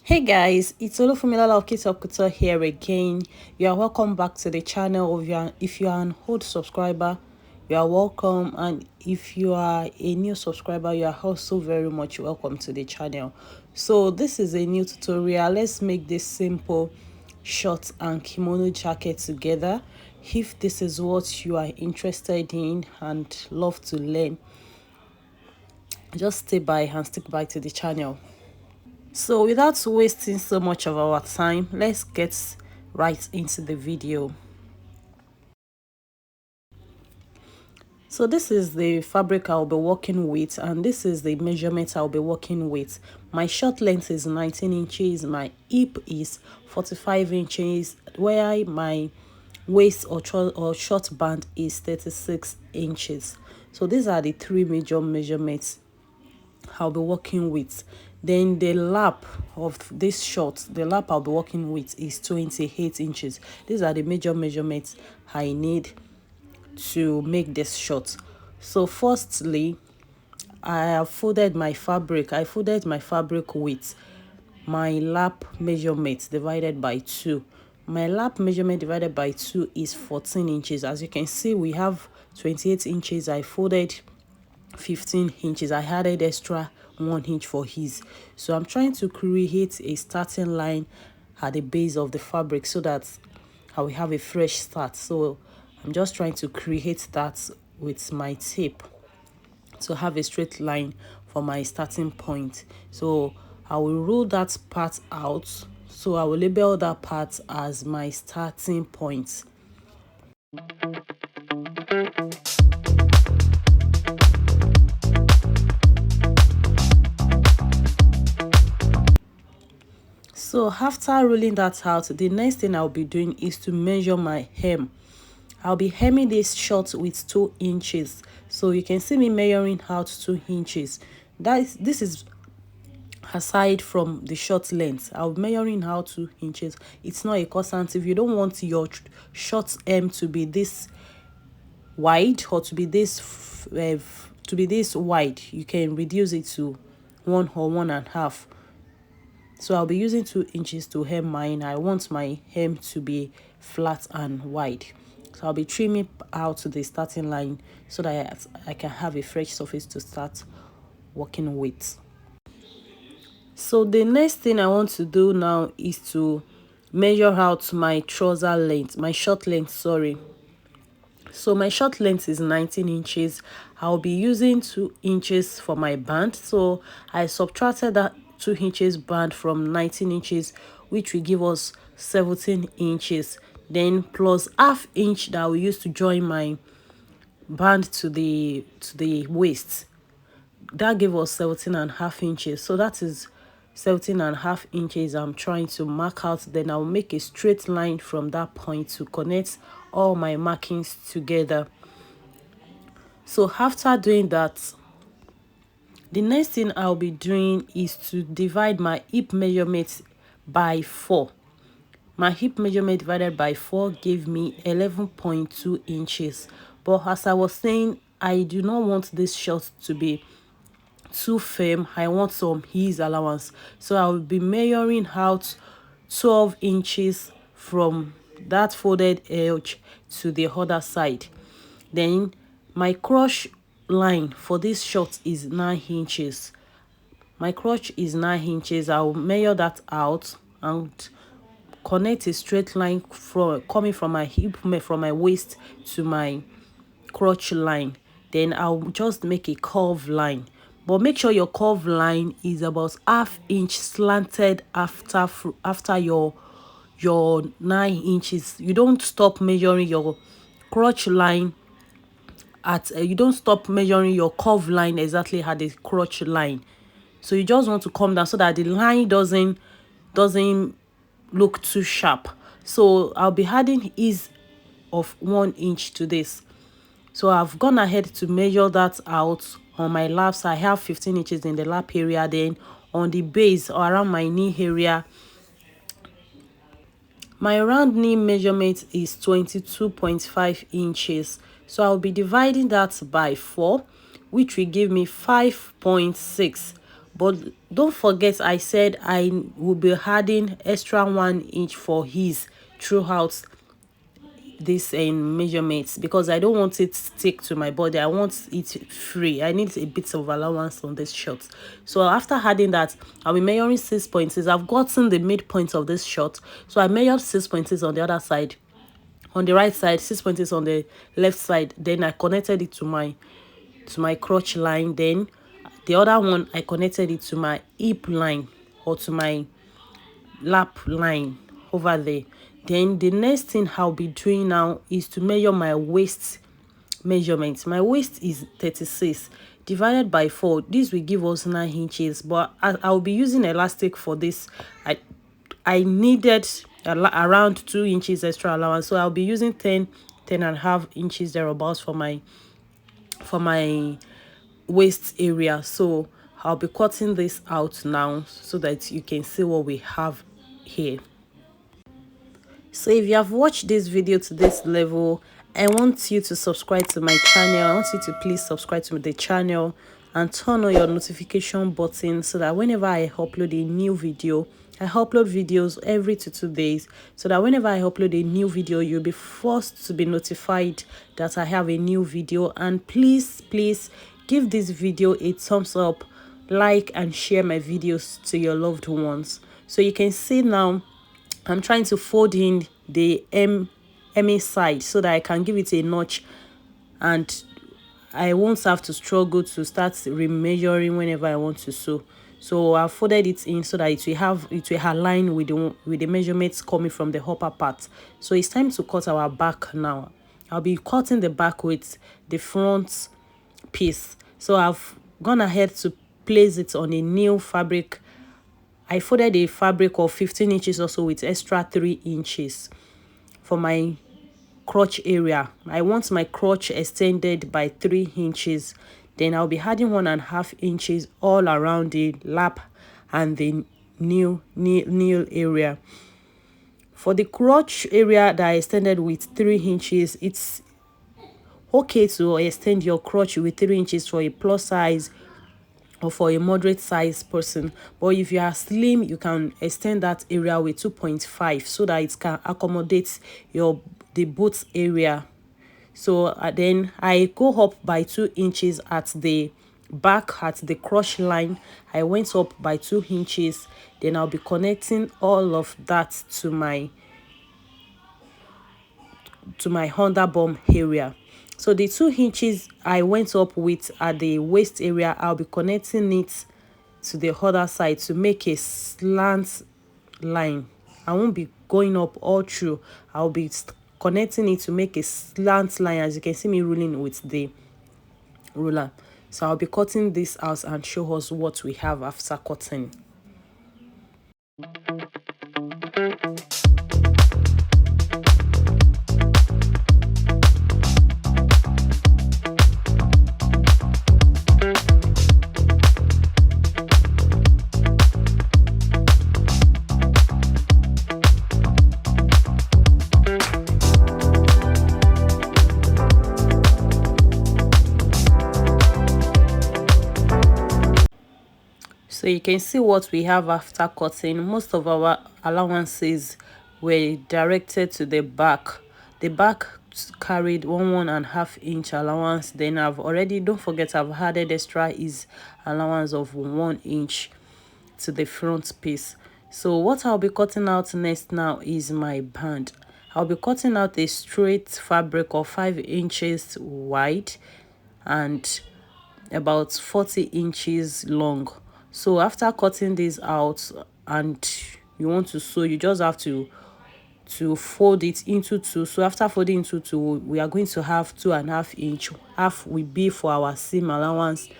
Hey guys, it's Olufumilala of Kids of Couture here again. You are welcome back to the channel. If you are an old subscriber, you are welcome, and if you are a new subscriber, you are also very much welcome to the channel. So this is a new tutorial. Let's make this simple short and kimono jacket together. If this is what you are interested in and love to learn, just stay by and stick by to the channel. So without wasting so much of our time, let's get right into the video. So this is the fabric I'll be working with, and this is the measurement I'll be working with. My short length is 19 inches, my hip is 45 inches, where my waist or short band is 36 inches. So these are the three major measurements I'll be working with. Then the lap of this short, the lap I'll be working with is 28 inches. These are the major measurements I need to make this short. So firstly, I have folded my fabric. I folded my fabric with my lap measurement divided by 2. My lap measurement divided by 2 is 14 inches. As you can see, we have 28 inches. I folded 15 inches. I added extra 1 inch for his. So I'm trying to create a starting line at the base of the fabric so that I will have a fresh start. So I'm just trying to create that with my tape to have a straight line for my starting point. So I will rule that part out. So I will label that part as my starting point. So after ruling that out, the next thing I'll be doing is to measure my hem. I'll be hemming this short with 2 inches. So you can see me measuring out 2 inches. This is aside from the short length. I'll be measuring out 2 inches. It's not a constant. If you don't want your short hem to be this wide or to be this wide, you can reduce it to 1 or 1.5. So I'll be using 2 inches to hem mine. I want my hem to be flat and wide. So I'll be trimming out to the starting line so that I can have a fresh surface to start working with. So the next thing I want to do now is to measure out my trouser length, my short length, sorry. So my short length is 19 inches. I'll be using 2 inches for my band. So I subtracted that 2 inches band from 19 inches, which will give us 17 inches. Then plus half inch that we use to join my band to the waist. That gave us 17.5 inches. So that is 17.5 inches I'm trying to mark out. Then I'll make a straight line from that point to connect all my markings together. So after doing that, the next thing I'll be doing is to divide my hip measurement by 4. My hip measurement divided by 4 gave me 11.2 inches. But as I was saying, I do not want this short to be too firm. I want some ease allowance. So I will be measuring out 12 inches from that folded edge to the other side. Then my crotch line for this short is 9 inches. My crotch is 9 inches. I will measure that out and connect a straight line coming from my hip, from my waist to my crotch line. Then I'll just make a curve line, but make sure your curve line is about half inch slanted after your 9 inches. You don't stop measuring your crotch line at you don't stop measuring your curve line exactly at the crotch line. So you just want to come down so that the line doesn't look too sharp. So I'll be adding ease of 1 inch to this. So I've gone ahead to measure that out on my laps. I have 15 inches in the lap area. Then on the base or around my knee area, my round knee measurement is 22.5 inches. So I'll be dividing that by 4, which will give me 5.6. But don't forget, I said I will be adding extra 1 inch for his throughout this measurements, because I don't want it stick to my body. I want it free. I need a bit of allowance on this shot. So after adding that, I'll be measuring 6.6. I've gotten the midpoint of this shot, so I measured 6.6 on the other side, on the right side, 6.6 on the left side. Then I connected it to my crotch line. Then the other one, I connected it to my hip line, or to my lap line over there. Then the next thing I'll be doing now is to measure my waist measurement. My waist is 36 divided by 4. This will give us 9 inches, but I'll be using elastic for this. I needed around 2 inches extra allowance, so I'll be using 10.5 inches thereabouts for my waist area. So I'll be cutting this out now so that you can see what we have here. So if you have watched this video to this level, I want you to subscribe to my channel. I want you to please subscribe to the channel and turn on your notification button, so that whenever I upload a new video, I upload videos every 2 days, so that whenever I upload a new video, you'll be first to be notified that I have a new video. And please give this video a thumbs up, like and share my videos to your loved ones. So you can see now I'm trying to fold in the MA side so that I can give it a notch, and I won't have to struggle to start remeasuring whenever I want to sew. So I folded it in so that it will align with the measurements coming from the upper part. So it's time to cut our back now. I'll be cutting the back with the front piece. So I've gone ahead to place it on a new fabric. I folded a fabric of 15 inches or so with extra 3 inches for my crotch area. I want my crotch extended by 3 inches. Then I'll be adding 1.5 inches all around the lap and the knee area. For the crotch area that I extended with 3 inches, it's okay to extend your crotch with 3 inches for a plus size or for a moderate size person. But if you are slim, you can extend that area with 2.5 so that it can accommodate the boot area. So then I go up by 2 inches at the back, at the crotch line. I went up by 2 inches. Then I'll be connecting all of that to my underbum area. So the 2 inches I went up with at the waist area, I'll be connecting it to the other side to make a slant line. I won't be going up all through. I'll be connecting it to make a slant line, as you can see me ruling with the ruler. So I'll be cutting this out and show us what we have after cutting. So you can see what we have after cutting. Most of our allowances were directed to the back. The back carried 1.5 inch allowance. Then don't forget I've added extra is allowance of 1 inch to the front piece. So what I'll be cutting out next now is my band. I'll be cutting out a straight fabric of 5 inches wide and about 40 inches long. So after cutting this out and you want to sew, you just have to fold it into 2. So after folding into 2, we are going to have 2.5 inch. Half will be for our seam allowance,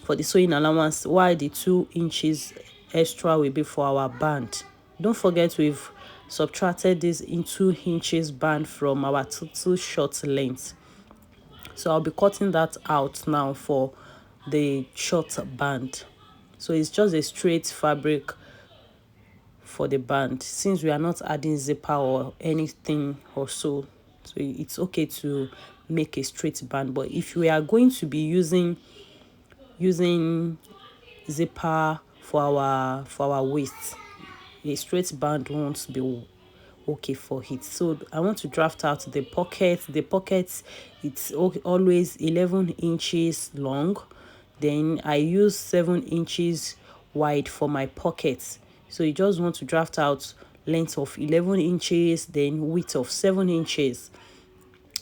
for the sewing allowance, while the 2 inches extra will be for our band. Don't forget we've subtracted this in 2 inches band from our total short length. So I'll be cutting that out now for the short band. So it's just a straight fabric for the band, since we are not adding zipper or anything or so it's okay to make a straight band. But if we are going to be using zipper for our waist. A straight band won't be okay for it. So I want to draft out the pocket. The pocket, it's always 11 inches long. Then I use 7 inches wide for my pocket. So you just want to draft out length of 11 inches, then width of 7 inches.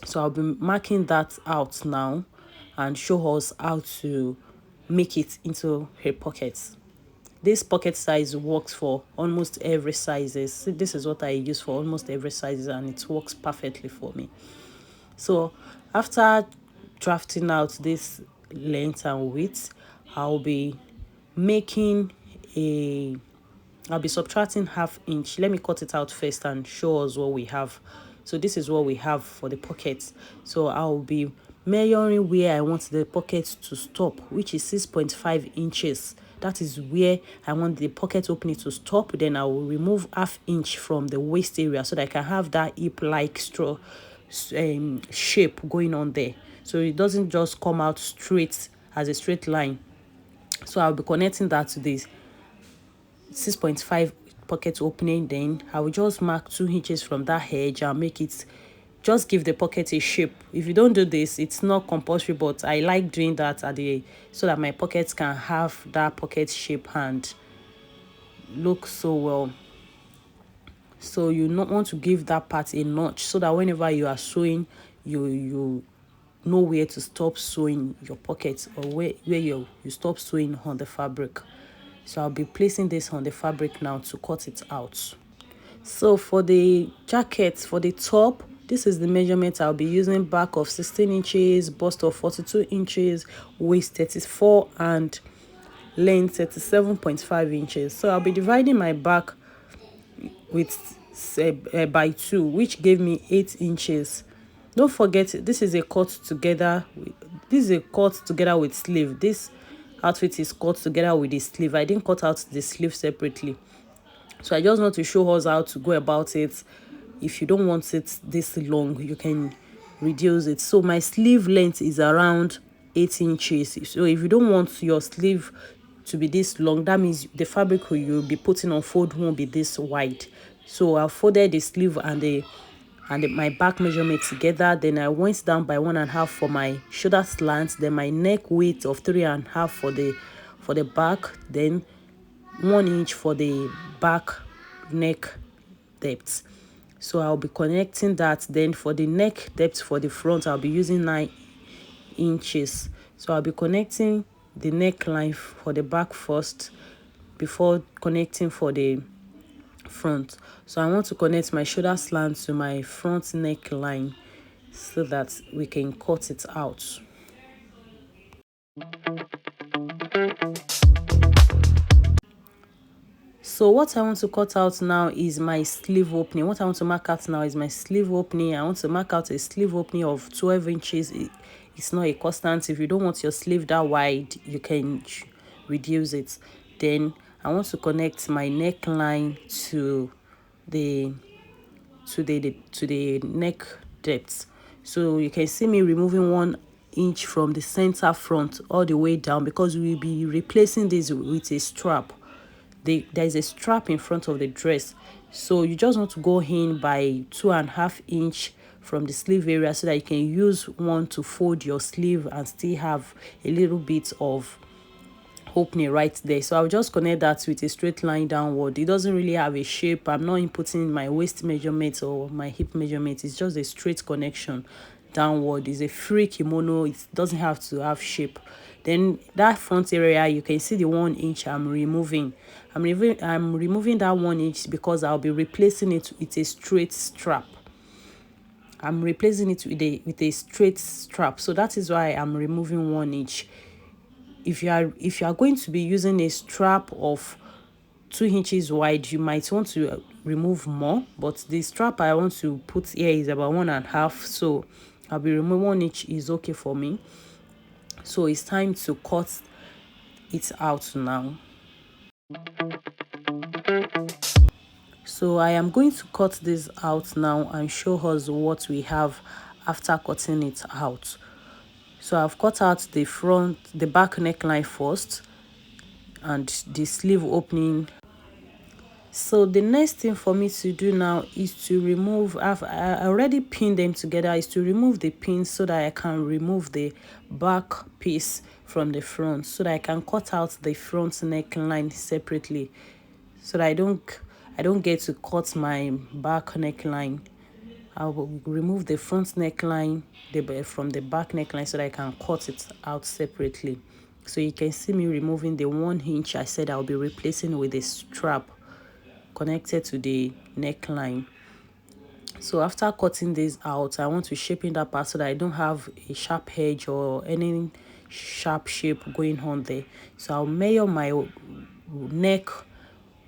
So I'll be marking that out now and show us how to make it into her pockets. This pocket size works for almost every sizes. This is what I use for almost every sizes, and it works perfectly for me. So after drafting out this length and width, I'll be making a I'll be subtracting half inch. Let me cut it out first and show us what we have. So this is what we have for the pockets. So I'll be measuring where I want the pocket to stop, which is 6.5 inches. That is where I want the pocket opening to stop. Then I will remove half inch from the waist area so that I can have that hip-like shape going on there. So it doesn't just come out straight as a straight line. So I'll be connecting that to this 6.5 pocket opening. Then I will just mark 2 inches from that edge and make it, just give the pocket a shape. If you don't do this, it's not compulsory, but I like doing that at the so that my pockets can have that pocket shape and look so well. So you not want to give that part a notch so that whenever you are sewing, you know where to stop sewing your pockets, or where you stop sewing on the fabric. So I'll be placing this on the fabric now to cut it out. So for the jacket, for the top, this is the measurement I'll be using: back of 16 inches, bust of 42 inches, waist 34, and length 37.5 inches. So I'll be dividing my back with by 2, which gave me 8 inches. Don't forget, this is a cut together. This is a cut together with sleeve. This outfit is cut together with the sleeve. I didn't cut out the sleeve separately. So I just want to show us how to go about it. If you don't want it this long, you can reduce it. So my sleeve length is around 8 inches. So if you don't want your sleeve to be this long, that means the fabric you'll be putting on fold won't be this wide. So I folded the sleeve and my back measurement together. Then I went down by 1.5 for my shoulder slant. Then my neck width of 3.5 for the back. Then 1 inch for the back neck depth. So I'll be connecting that. Then for the neck depth for the front, I'll be using 9 inches. So I'll be connecting the neckline for the back first before connecting for the front. So I want to connect my shoulder slant to my front neckline so that we can cut it out. So what I want to cut out now is my sleeve opening. What I want to mark out now is my sleeve opening. I want to mark out a sleeve opening of 12 inches. It's not a constant. If you don't want your sleeve that wide, you can reduce it. Then I want to connect my neckline to the neck depth. So you can see me removing 1 inch from the center front all the way down, because we will be replacing this with a strap. There is a strap in front of the dress, so you just want to go in by 2.5 inch from the sleeve area so that you can use one to fold your sleeve and still have a little bit of opening right there. So I'll just connect that with a straight line downward. It doesn't really have a shape. I'm not inputting my waist measurement or my hip measurement. It's just a straight connection downward. It's a free kimono. It doesn't have to have shape. Then that front area, you can see the 1 inch I'm removing. I'm removing that 1 inch because I'll be replacing it with a straight strap. I'm replacing it with a straight strap. So that is why I'm removing 1 inch. If you are going to be using a strap of 2 inches wide, you might want to remove more, but the strap I want to put here is about 1.5, so I'll be removing 1 inch is okay for me. So it's time to cut it out now. So I am going to cut this out now and show us what we have after cutting it out. So I've cut out the back neckline first. and the sleeve opening. So the next thing for me to do now is to remove, I already pinned them together, is to remove the pins so that I can remove the back piece from the front, so that I can cut out the front neckline separately, so that I don't get to cut my back neckline. I will remove the front neckline from the back neckline so that I can cut it out separately. So you can see me removing the 1 inch I said I'll be replacing with a strap connected to the neckline. So after cutting this out, I want to shape in that part so that I don't have a sharp edge or any sharp shape going on there. So I'll measure my neck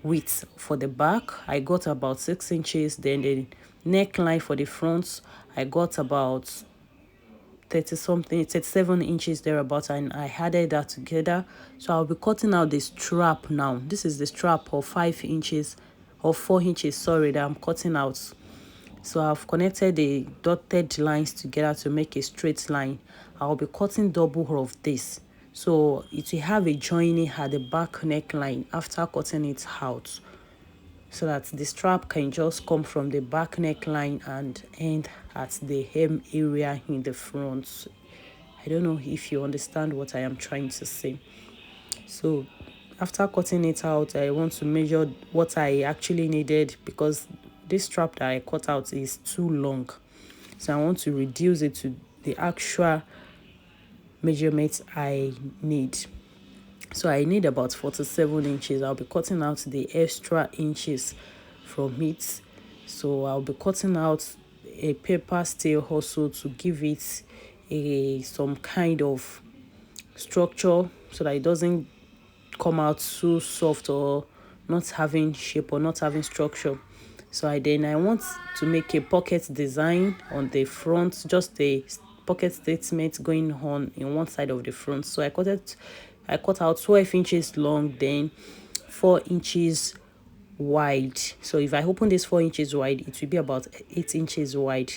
width for the back. I got about 6 inches. Then the neckline for the front, I got about 30 something, 37 inches thereabouts, and I added that together. So I'll be cutting out the strap now. This is the strap of 5 inches or 4 inches, sorry, that I'm cutting out. So I've connected the dotted lines together to make a straight line. I'll be cutting double of this, so it will have a joining at the back neckline after cutting it out, so that the strap can just come from the back neckline and end at the hem area in the front. I don't know if you understand what I am trying to say. So after cutting it out, I want to measure what I actually needed, because this strap that I cut out is too long. So I want to reduce it to the actual measurements I need. So I need about 47 inches. I'll be cutting out the extra inches from it. So I'll be cutting out a paper steel also to give it some kind of structure, so that it doesn't come out too soft or not having shape or not having structure. So I want to make a pocket design on the front, just a pocket statement going on in one side of the front. So I cut out 12 inches long, then 4 inches wide. So if I open this 4 inches wide, it will be about 8 inches wide.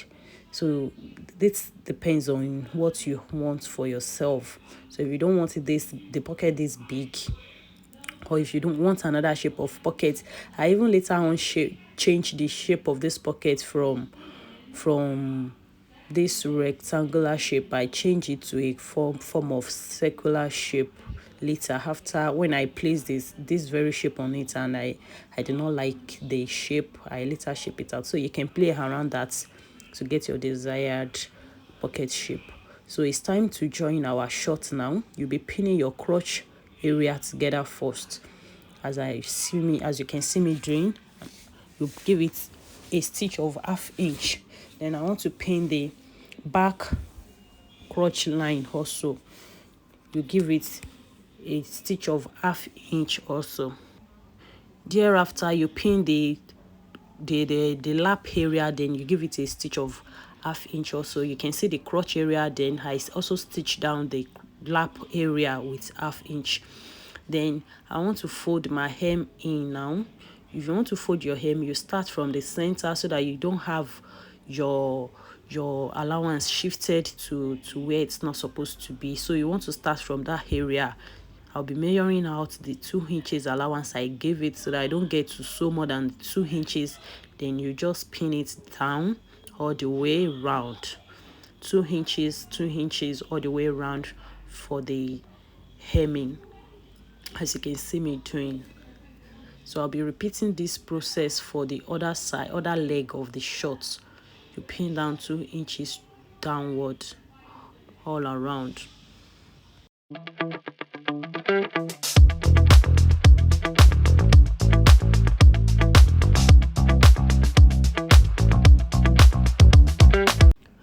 So this depends on what you want for yourself. So if you don't want the pocket this big, or if you don't want another shape of pocket, I even later on change the shape of this pocket from this rectangular shape. I change it to a form of circular shape later, after when I place this very shape on it, and I do not like the shape, I later shape it out. So you can play around that to get your desired pocket shape. So it's time to join our short now. You'll be pinning your crotch area together first, as you can see me doing. You give it a stitch of 1/2 inch. Then I want to pin the back crotch line also. You give it a stitch of 1/2 inch also. Thereafter, you pin the lap area, then you give it a stitch of 1/2 inch also. You can see the crotch area, then I also stitch down the lap area with 1/2 inch. Then I want to fold my hem in now. If you want to fold your hem, you start from the center so that you don't have your allowance shifted to where it's not supposed to be. So you want to start from that area. I'll be measuring out the 2 inches allowance I gave it, so that I don't get to sew more than 2 inches. Then you just pin it down all the way round. 2 inches all the way around for the hemming, as you can see me doing. So I'll be repeating this process for the other leg of the shorts. You pin down 2 inches downward all around.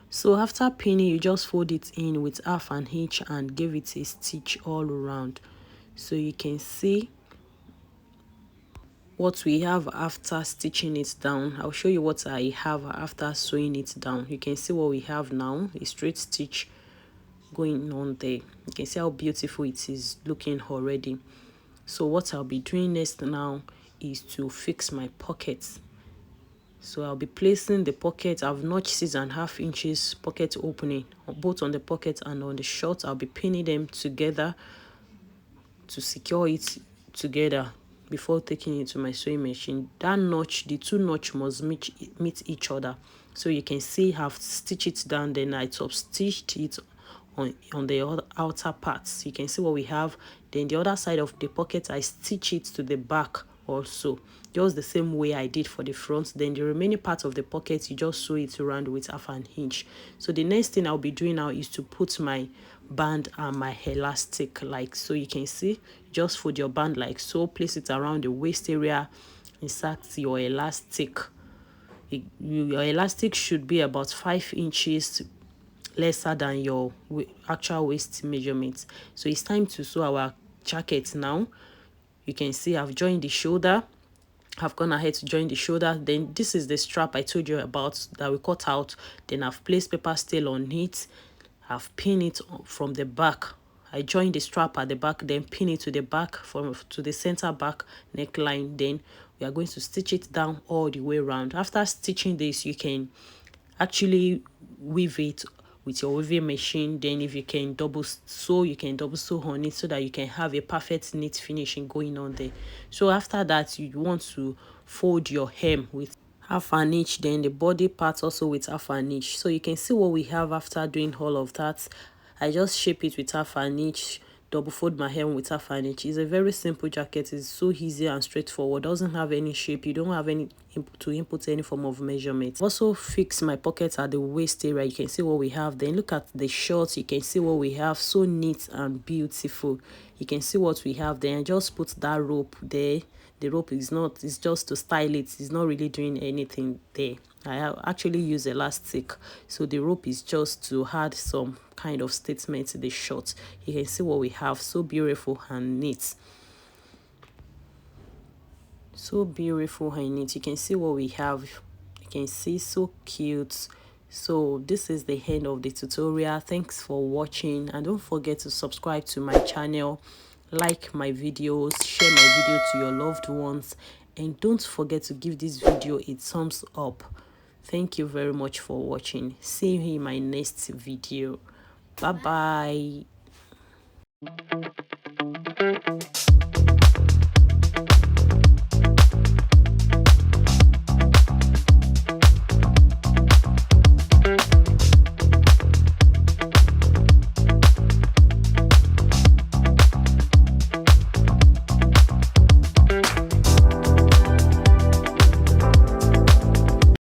So after pinning, you just fold it in with 1/2 inch and give it a stitch all around. So you can see what we have after stitching it down. I'll show you what I have after sewing it down. You can see what we have now, a straight stitch going on there. You can see how beautiful it is looking already. So what I'll be doing next now is to fix my pockets. So I'll be placing the pocket. I've notched 6.5 inches pocket opening, both on the pocket and on the short. I'll be pinning them together to secure it together before taking it to my sewing machine. That notch, the two notch must meet each other. So you can see I've stitched it down, then I top stitched it on the outer parts. You can see what we have. Then the other side of the pocket, I stitch it to the back also, just the same way I did for the front. Then the remaining part of the pocket, you just sew it around with half an inch. So the next thing I'll be doing now is to put my band and my elastic like so. You can see, just fold your band like so, place it around the waist area, insert your elastic. Your elastic should be about 5 inches lesser than your actual waist measurement. So it's time to sew our jacket now. You can see I've joined the shoulder. I've gone ahead to join the shoulder. Then this is the strap I told you about that we cut out. Then I've placed paper stale on it. I've pinned it from the back. I joined the strap at the back, then pin it to the back, to the center back neckline. Then we are going to stitch it down all the way around. After stitching this, you can actually weave it with your weaving machine. Then if you can double sew, you can double sew on it so that you can have a perfect neat finishing going on there. So after that, you want to fold your hem with half an inch, then the body part also with half an inch. So you can see what we have after doing all of that. I just shape it with half an inch, double fold my hem with half an inch. It's a very simple jacket. It's so easy and straightforward. Doesn't have any shape. You don't have any input any form of measurement. Also fix my pockets at the waist area. You can see what we have. Then look at the shorts. You can see what we have. So neat and beautiful. You can see what we have. Then just put that rope there. The rope is not, it's just to style it. It's not really doing anything there. I actually use elastic, so the rope is just to add some kind of statement to the short. You can see what we have. So beautiful and neat. So beautiful and neat. You can see what we have. You can see, so cute. So this is the end of the tutorial. Thanks for watching, and don't forget to subscribe to my channel, like my videos, share my video to your loved ones, and don't forget to give this video a thumbs up. Thank you very much for watching. See you in my next video. Bye bye.